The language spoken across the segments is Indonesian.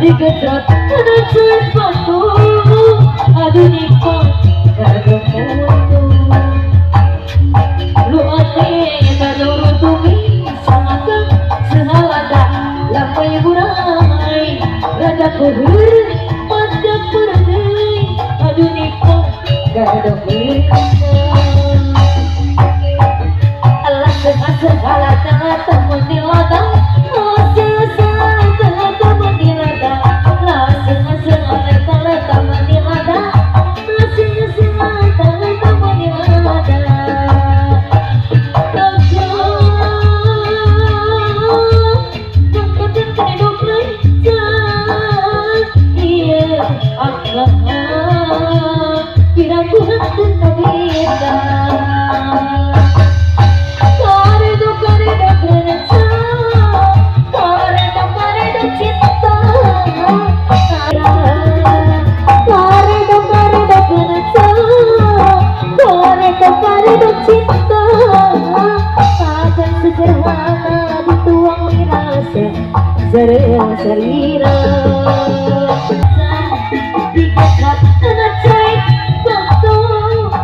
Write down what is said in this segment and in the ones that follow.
Dikecat penasaran sepatu aduh nikmat kagak mutu lu ate kagak rutumi sangat sehalada lampai burai rada kuhur pada pergi aduh nikmat kagak mutu Allah sehalada temen di ladang Serira dikecat tenacai waktu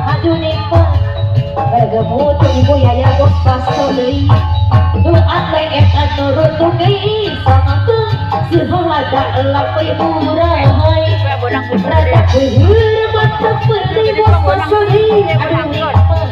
aduh nikmat kagak mutu ibu yaya bos pasto deui doa teh eta nurut deui sama teu sehalada lampai burai rada kuhur mata perdi bos pasto deui aduh nikmat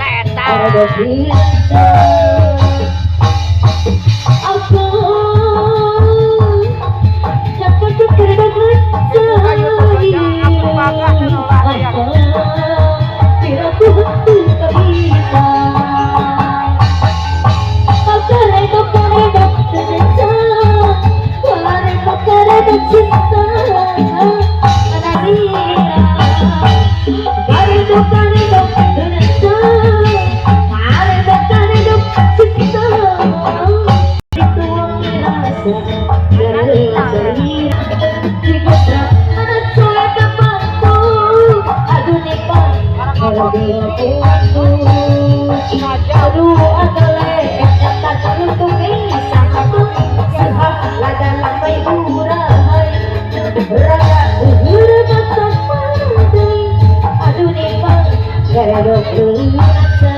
kagak bisa aku aduh adale eta nurut bisa satu sehalada lampai burai rada kuhur mata perdi aduh nikmat kagak bisa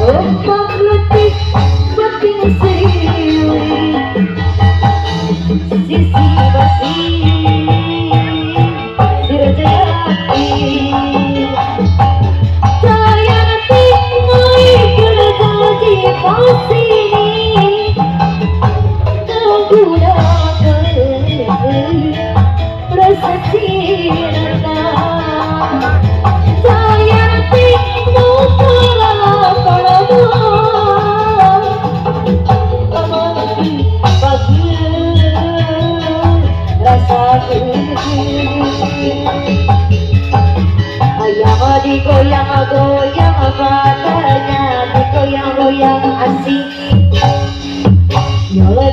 Ombak letih beting siri, sisi basi dirjati. Saya tinggal kerja pasti menggunakan rasa cinta. Saya tinggal padamu bagi rasa ayah digoyang-goyang badannya, digoyang-goyang asik. Yola